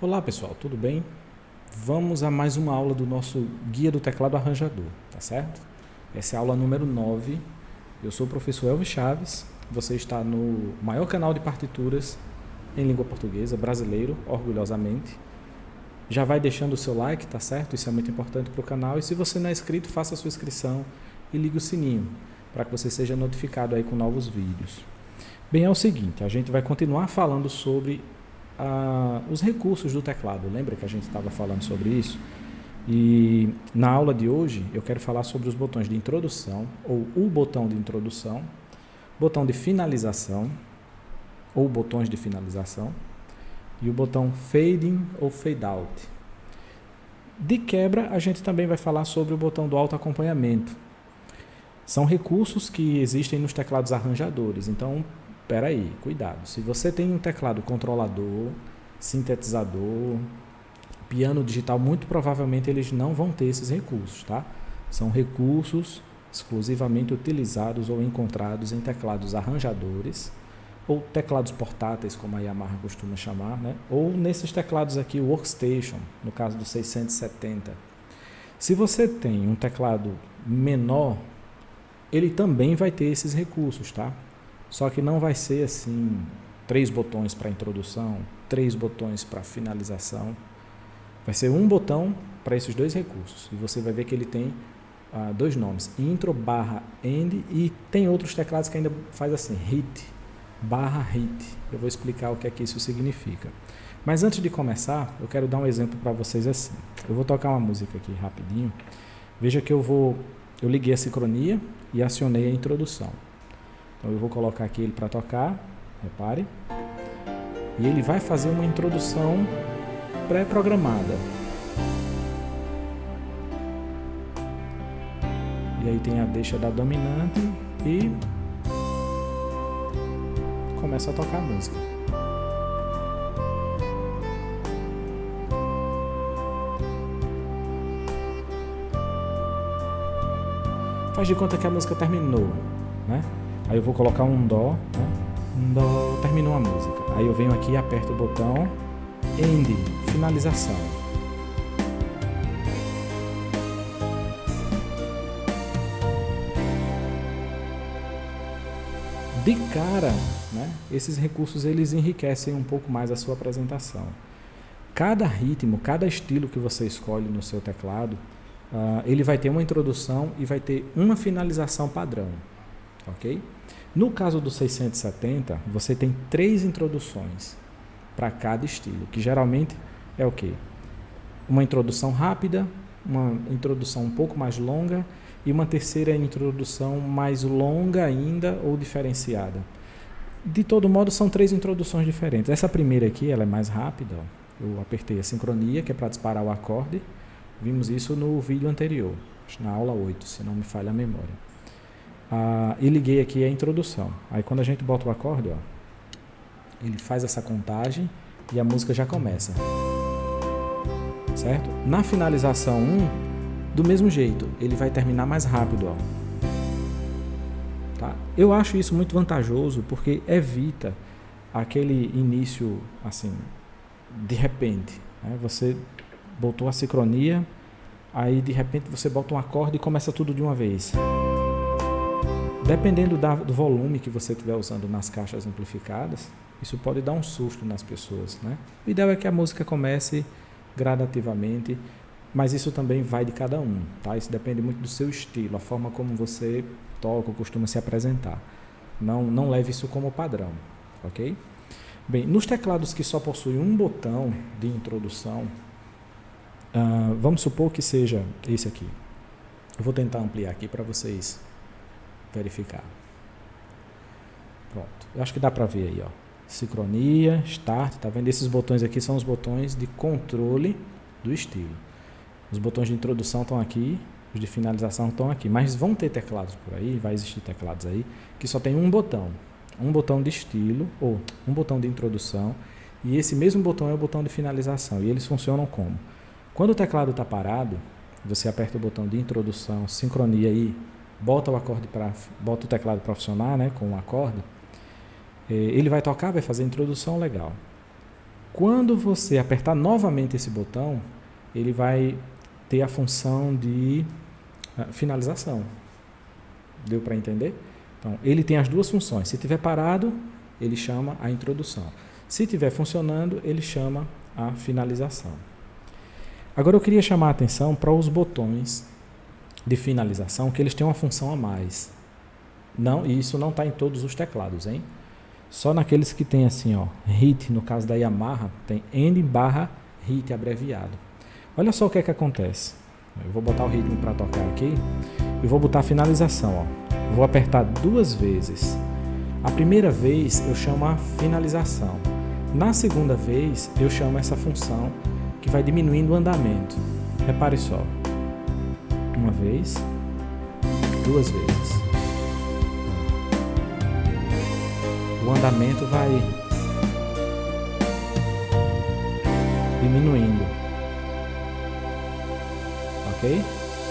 Olá pessoal, tudo bem? Vamos a mais uma aula do nosso Guia do Teclado Arranjador, tá certo? Essa é a aula número 9. Eu sou o professor Elvis Chaves, você está no maior canal de partituras em língua portuguesa, brasileiro, orgulhosamente. Já vai deixando o seu like, tá certo? Isso é muito importante para o canal. E se você não é inscrito, faça a sua inscrição e ligue o sininho para que você seja notificado aí com novos vídeos. Bem, é o seguinte, a gente vai continuar falando sobre os recursos do teclado. Lembra que a gente estava falando sobre isso? E na aula de hoje eu quero falar sobre os botões de introdução, ou o botão de introdução, botão de finalização, ou botões de finalização, e o botão Fade In ou Fade Out. De quebra, a gente também vai falar sobre o botão do autoacompanhamento. São recursos que existem nos teclados arranjadores, então peraí, cuidado. Se você tem um teclado controlador, sintetizador, piano digital, muito provavelmente eles não vão ter esses recursos, tá? São recursos exclusivamente utilizados ou encontrados em teclados arranjadores ou teclados portáteis, como a Yamaha costuma chamar, né? Ou nesses teclados aqui, Workstation, no caso do 670. Se você tem um teclado menor, ele também vai ter esses recursos, tá? Só que não vai ser assim, 3 botões para introdução, 3 botões para finalização. Vai ser um botão para esses dois recursos. E você vai ver que ele tem 2 nomes, intro barra end, e tem outros teclados que ainda faz assim, hit barra hit. Eu vou explicar o que é que isso significa. Mas antes de começar, eu quero dar um exemplo para vocês assim. Eu vou tocar uma música aqui rapidinho. Veja que eu liguei a sincronia e acionei a introdução. Então eu vou colocar aqui ele para tocar, repare. E ele vai fazer uma introdução pré-programada. E aí tem a deixa da dominante e começa a tocar a música. Faz de conta que a música terminou, né? Aí eu vou colocar um dó, né? Um dó, terminou a música. Aí eu venho aqui e aperto o botão end, finalização. De cara, né, esses recursos eles enriquecem um pouco mais a sua apresentação. Cada ritmo, cada estilo que você escolhe no seu teclado, ele vai ter uma introdução e vai ter uma finalização padrão, ok? No caso do 670, você tem 3 introduções para cada estilo, que geralmente é o quê? Uma introdução rápida, uma introdução um pouco mais longa e uma terceira introdução mais longa ainda ou diferenciada. De todo modo, são 3 introduções diferentes. Essa primeira aqui, ela é mais rápida. Ó. Eu apertei a sincronia, que é para disparar o acorde. Vimos isso no vídeo anterior, na aula 8, se não me falha a memória. E liguei aqui a introdução. Aí quando a gente bota o acorde, ó, ele faz essa contagem e a música já começa. Certo? Na finalização 1, do mesmo jeito, ele vai terminar mais rápido. Ó. Tá? Eu acho isso muito vantajoso porque evita aquele início assim, de repente. Né? Você botou a sincronia, aí de repente você bota um acorde e começa tudo de uma vez. Dependendo do volume que você estiver usando nas caixas amplificadas, isso pode dar um susto nas pessoas, né? O ideal é que a música comece gradativamente, mas isso também vai de cada um, tá? Isso depende muito do seu estilo, a forma como você toca ou costuma se apresentar. Não leve isso como padrão, ok? Bem, nos teclados que só possuem um botão de introdução, vamos supor que seja esse aqui. Eu vou tentar ampliar aqui para vocês verificar. Pronto. Eu acho que dá para ver aí, ó. Sincronia, start, tá vendo? Esses botões aqui são os botões de controle do estilo. Os botões de introdução estão aqui, os de finalização estão aqui. Mas vão ter teclados por aí, vai existir teclados aí, que só tem um botão. Um botão de estilo, ou um botão de introdução, e esse mesmo botão é o botão de finalização. E eles funcionam como? Quando o teclado está parado, você aperta o botão de introdução, sincronia aí, bota o teclado para funcionar, né, com o acorde, ele vai tocar, vai fazer a introdução, legal. Quando você apertar novamente esse botão, ele vai ter a função de finalização. Deu para entender? Então, ele tem as duas funções. Se estiver parado, ele chama a introdução. Se estiver funcionando, ele chama a finalização. Agora eu queria chamar a atenção para os botões de finalização, que eles têm uma função a mais. Não, e isso não está em todos os teclados, hein? Só naqueles que tem assim, ó, HIT, no caso da Yamaha, tem End/HIT abreviado. Olha só o que é que acontece. Eu vou botar o ritmo para tocar aqui e vou botar a finalização, ó. Vou apertar 2 vezes. A primeira vez eu chamo a finalização. Na segunda vez eu chamo essa função que vai diminuindo o andamento. Repare só. 1 vez, 2 vezes. O andamento vai diminuindo. Ok?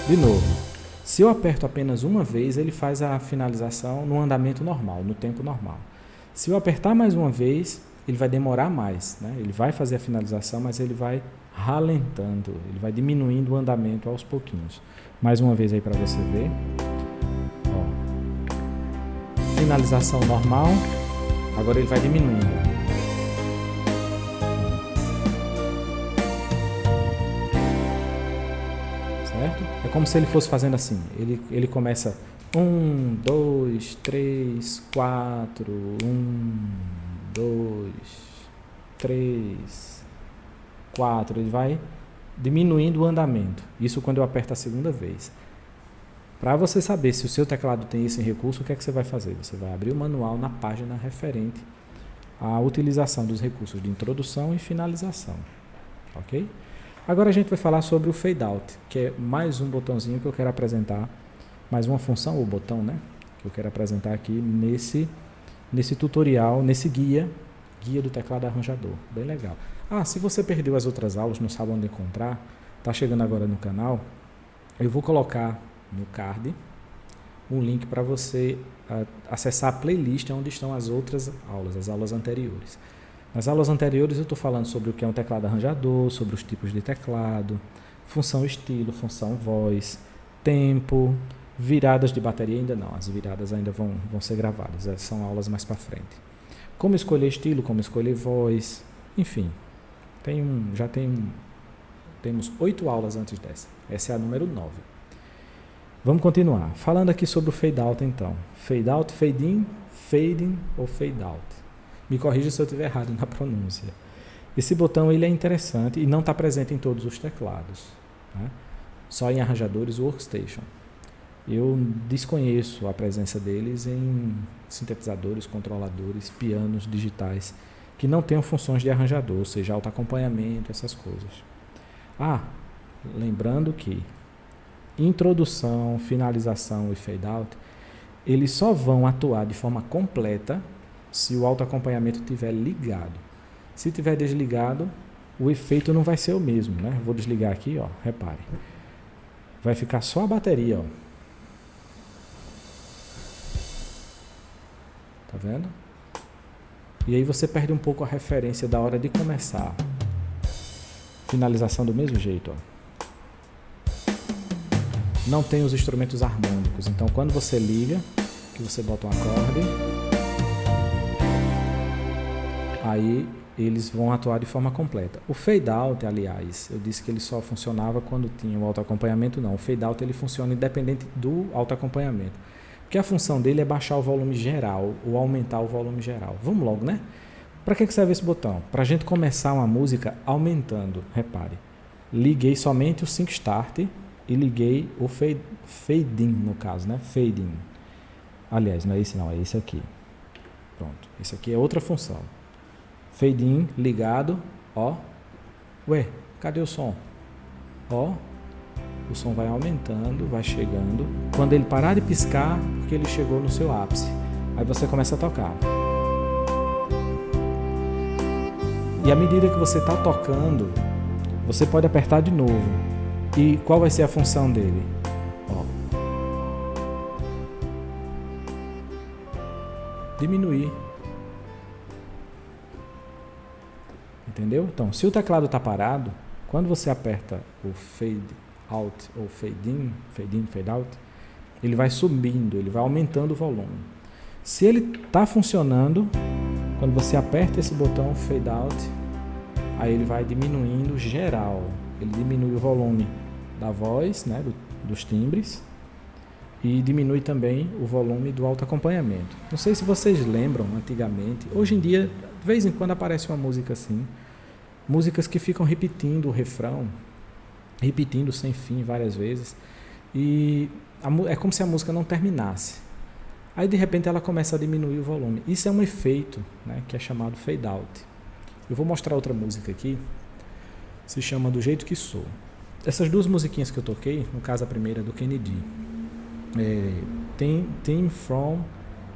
De novo. Se eu aperto apenas uma vez, ele faz a finalização no andamento normal, no tempo normal. Se eu apertar mais uma vez, ele vai demorar mais, né? Ele vai fazer a finalização, mas ele vai ralentando, ele vai diminuindo o andamento aos pouquinhos. Mais uma vez aí para você ver. Ó. Finalização normal. Agora ele vai diminuindo. Certo? É como se ele fosse fazendo assim. Ele começa 1, 2, 3, 4, 1, 2, 3, 4. Ele vai diminuindo o andamento. Isso quando eu aperto a segunda vez. Para você saber se o seu teclado tem esse recurso, o que é que você vai fazer? Você vai abrir o manual na página referente à utilização dos recursos de introdução e finalização. Ok? Agora a gente vai falar sobre o Fade Out, que é mais um botãozinho que eu quero apresentar, mais uma função ou botão, né? Que eu quero apresentar aqui nesse tutorial, nesse guia do teclado arranjador. Bem legal. Se você perdeu as outras aulas, não sabe onde encontrar, está chegando agora no canal, eu vou colocar no card um link para você acessar a playlist onde estão as outras aulas, as aulas anteriores. Nas aulas anteriores eu estou falando sobre o que é um teclado arranjador, sobre os tipos de teclado, função estilo, função voz, tempo, viradas de bateria ainda não, as viradas ainda vão ser gravadas, são aulas mais para frente. Como escolher estilo, como escolher voz, enfim, temos 8 aulas antes dessa, essa é a número 9. Vamos continuar. Falando aqui sobre o Fade Out, então. Fade Out, Fade In, Fade In ou Fade Out. Me corrija se eu estiver errado na pronúncia. Esse botão ele é interessante e não está presente em todos os teclados. Né? Só em arranjadores Workstation. Eu desconheço a presença deles em sintetizadores, controladores, pianos digitais que não tenham funções de arranjador, ou seja, autoacompanhamento, essas coisas. Lembrando que introdução, finalização e fade out, eles só vão atuar de forma completa se o autoacompanhamento estiver ligado. Se estiver desligado, o efeito não vai ser o mesmo, né? Vou desligar aqui, ó, repare. Vai ficar só a bateria, ó. Tá vendo? E aí você perde um pouco a referência da hora de começar. Finalização do mesmo jeito, ó. Não tem os instrumentos harmônicos, então quando você liga, que você bota um acorde, aí eles vão atuar de forma completa. O fade out, aliás, eu disse que ele só funcionava quando tinha o autoacompanhamento, não. O fade out ele funciona independente do autoacompanhamento, porque a função dele é baixar o volume geral ou aumentar o volume geral. Vamos logo, né? Para que serve esse botão? Para a gente começar uma música aumentando, repare. Liguei somente o Sync Start e liguei o fade in, no caso, né? Fade in. Aliás, não é esse não, é esse aqui. Pronto, esse aqui é outra função. Fade in, ligado, ó. Ué, cadê o som? Ó, o som vai aumentando, vai chegando. Quando ele parar de piscar, porque ele chegou no seu ápice. Aí você começa a tocar. E à medida que você está tocando, você pode apertar de novo. E qual vai ser a função dele? Ó. Diminuir. Entendeu? Então, se o teclado está parado, quando você aperta o fade out ou fade in, fade out, ele vai subindo, ele vai aumentando o volume. Se ele está funcionando, quando você aperta esse botão fade out, aí ele vai diminuindo geral. Ele diminui o volume da voz, né, dos timbres, e diminui também o volume do alto acompanhamento. Não sei se vocês lembram antigamente, hoje em dia, de vez em quando aparece uma música assim, músicas que ficam repetindo o refrão, repetindo sem fim várias vezes, e é como se a música não terminasse. Aí de repente ela começa a diminuir o volume. Isso é um efeito, né, que é chamado fade out. Eu vou mostrar outra música aqui, se chama Do Jeito Que Sou. Essas duas musiquinhas que eu toquei, no caso a primeira é do Kennedy, Theme from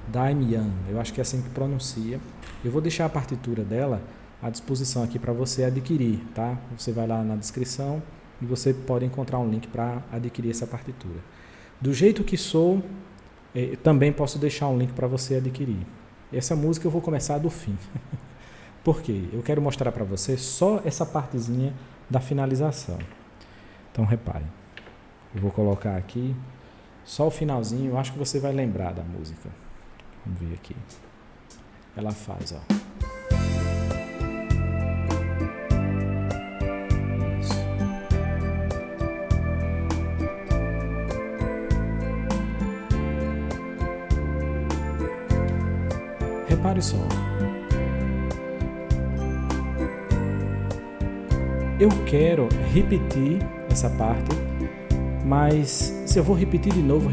Dime Young, eu acho que é assim que pronuncia. Eu vou deixar a partitura dela à disposição aqui para você adquirir, tá? Você vai lá na descrição e você pode encontrar um link para adquirir essa partitura. Do Jeito Que Sou, também posso deixar um link para você adquirir. Essa música eu vou começar do fim. Por quê? Eu quero mostrar para você só essa partezinha da finalização. Então repare, eu vou colocar aqui só o finalzinho, eu acho que você vai lembrar da música. Vamos ver aqui. Ela faz, ó. Isso. Repare só. Eu quero repetir essa parte, mas se eu vou repetir de novo,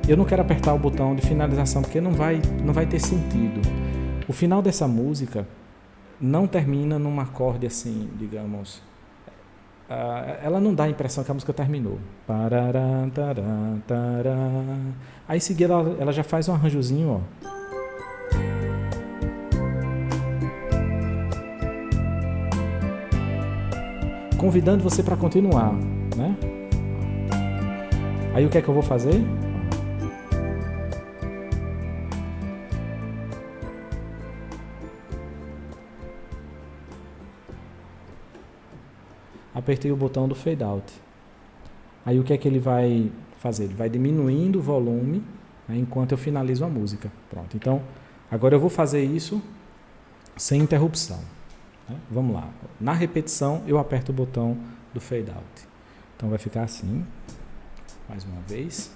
eu não quero apertar o botão de finalização, porque não vai ter sentido. O final dessa música não termina num acorde assim, digamos, ela não dá a impressão que a música terminou. Aí em seguida ela já faz um arranjozinho, ó. Convidando você para continuar, né? Aí o que é que eu vou fazer? Apertei o botão do fade out. Aí o que é que ele vai fazer? Ele vai diminuindo o volume, né, enquanto eu finalizo a música. Pronto. Então, agora eu vou fazer isso sem interrupção. Vamos lá. Na repetição, eu aperto o botão do fade out. Então vai ficar assim. Mais uma vez.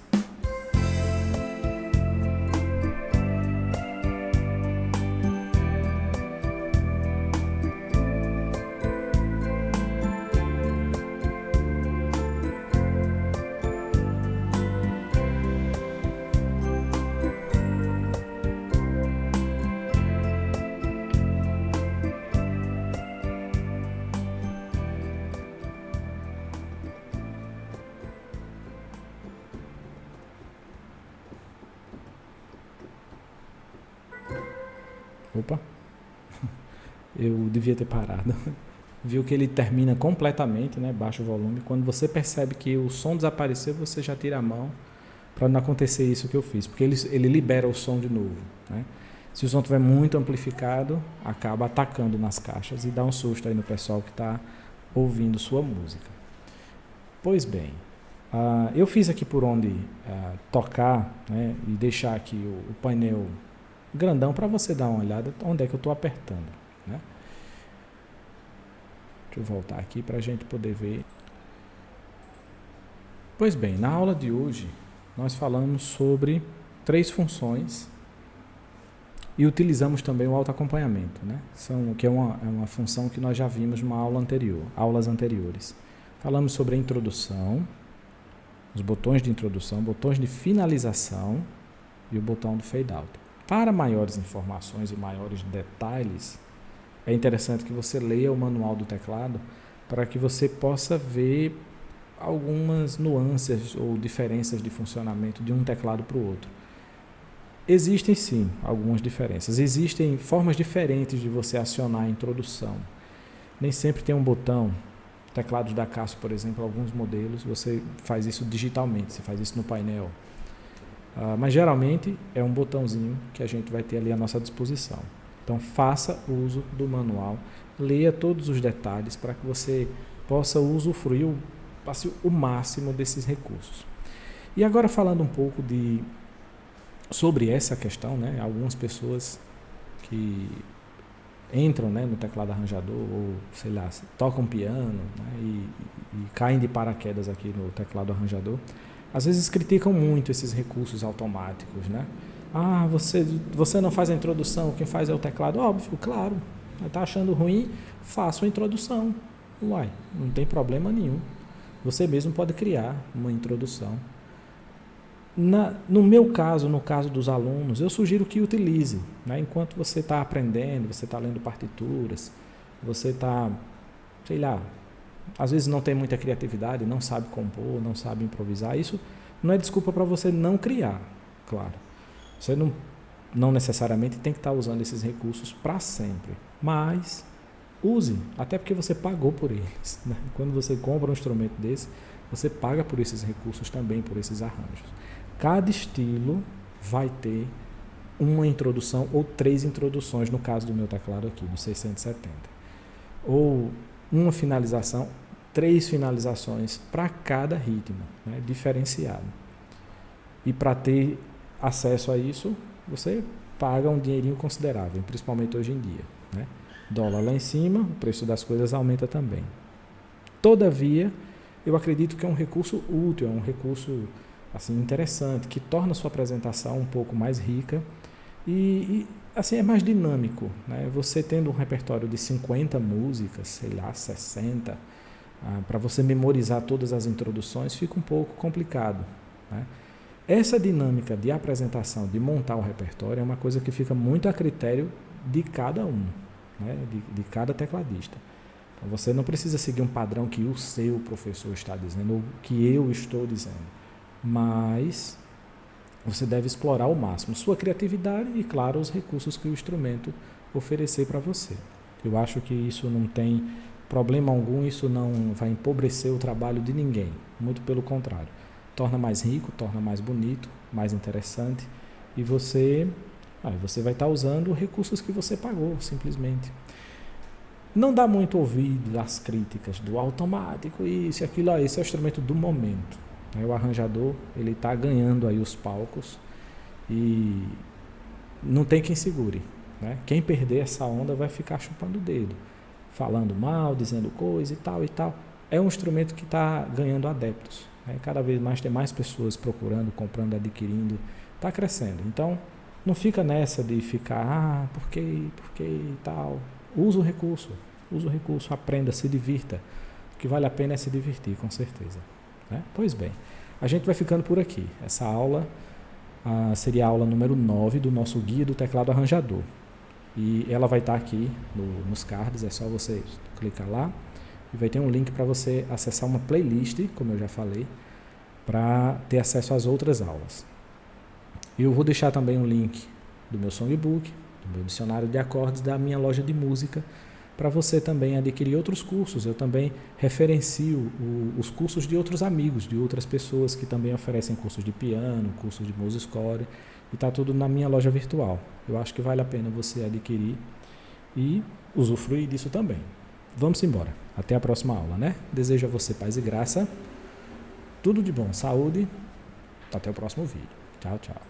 Opa, eu devia ter parado. Viu que ele termina completamente, né? Baixa o volume. Quando você percebe que o som desapareceu, você já tira a mão para não acontecer isso que eu fiz, porque ele libera o som de novo, né? Se o som estiver muito amplificado, acaba atacando nas caixas e dá um susto aí no pessoal que está ouvindo sua música. Pois bem, eu fiz aqui por onde tocar, né? E deixar aqui o painel grandão para você dar uma olhada onde é que eu estou apertando, né? Deixa eu voltar aqui para a gente poder ver. Pois bem, na aula de hoje nós falamos sobre 3 funções e utilizamos também o autoacompanhamento, né? Que é uma função que nós já vimos numa aula anterior, aulas anteriores. Falamos sobre a introdução, os botões de introdução, botões de finalização e o botão do fade out. Para maiores informações e maiores detalhes, é interessante que você leia o manual do teclado para que você possa ver algumas nuances ou diferenças de funcionamento de um teclado para o outro. Existem sim algumas diferenças, existem formas diferentes de você acionar a introdução. Nem sempre tem um botão. Teclados da Casio, por exemplo, alguns modelos, você faz isso digitalmente, você faz isso no painel. Mas geralmente é um botãozinho que a gente vai ter ali à nossa disposição. Então faça uso do manual leia todos os detalhes para que você possa usufruir o máximo desses recursos. E agora falando um pouco sobre essa questão, né? Algumas pessoas que entram, né, no teclado arranjador ou, sei lá, tocam piano, né, e caem de paraquedas aqui no teclado arranjador, às vezes criticam muito esses recursos automáticos, né? Ah, você não faz a introdução, quem faz é o teclado. Óbvio, claro. Está achando ruim? Faça a introdução. Uai, não tem problema nenhum. Você mesmo pode criar uma introdução. No meu caso, no caso dos alunos, eu sugiro que utilize, né? Enquanto você está aprendendo, você está lendo partituras, você está, sei lá, às vezes não tem muita criatividade, não sabe compor, não sabe improvisar. Isso não é desculpa para você não criar, claro. Você não necessariamente tem que estar usando esses recursos para sempre, mas use, até porque você pagou por eles, né? Quando você compra um instrumento desse, você paga por esses recursos também, por esses arranjos. Cada estilo vai ter uma introdução ou 3 introduções, no caso do meu teclado aqui, do 670. Ou uma finalização, 3 finalizações para cada ritmo, né, diferenciado. E para ter acesso a isso, você paga um dinheirinho considerável, principalmente hoje em dia, né? Dólar lá em cima, o preço das coisas aumenta também. Todavia, eu acredito que é um recurso útil, é um recurso assim, interessante, que torna a sua apresentação um pouco mais rica e assim, é mais dinâmico, né? Você tendo um repertório de 50 músicas, sei lá, 60, para você memorizar todas as introduções, fica um pouco complicado, né? Essa dinâmica de apresentação, de montar o repertório, é uma coisa que fica muito a critério de cada um, né? de cada tecladista. Então, você não precisa seguir um padrão que o seu professor está dizendo, ou que eu estou dizendo. Mas você deve explorar ao máximo sua criatividade e, claro, os recursos que o instrumento oferecer para você. Eu acho que isso não tem problema algum, isso não vai empobrecer o trabalho de ninguém, muito pelo contrário. Torna mais rico, torna mais bonito, mais interessante e você vai estar usando recursos que você pagou, simplesmente. Não dá muito ouvido às críticas do automático, isso e aquilo, esse é o instrumento do momento. O arranjador, ele está ganhando aí os palcos e não tem quem segure, né? Quem perder essa onda vai ficar chupando o dedo, falando mal, dizendo coisa e tal e tal. É um instrumento que está ganhando adeptos, né? Cada vez mais tem mais pessoas procurando, comprando, adquirindo, está crescendo. Então, não fica nessa de ficar, por quê e tal. Usa o recurso, aprenda, se divirta. O que vale a pena é se divertir, com certeza. Né? Pois bem, a gente vai ficando por aqui. Essa aula seria a aula número 9 do nosso guia do teclado arranjador. E ela vai estar aqui nos cards, é só você clicar lá e vai ter um link para você acessar uma playlist, como eu já falei, para ter acesso às outras aulas. E eu vou deixar também um link do meu songbook, do meu dicionário de acordes, da minha loja de música, para você também adquirir outros cursos. Eu também referencio os cursos de outros amigos, de outras pessoas que também oferecem cursos de piano, cursos de music score, e está tudo na minha loja virtual. Eu acho que vale a pena você adquirir e usufruir disso também. Vamos embora. Até a próxima aula, né? Desejo a você paz e graça, tudo de bom, saúde. Até o próximo vídeo. Tchau, tchau.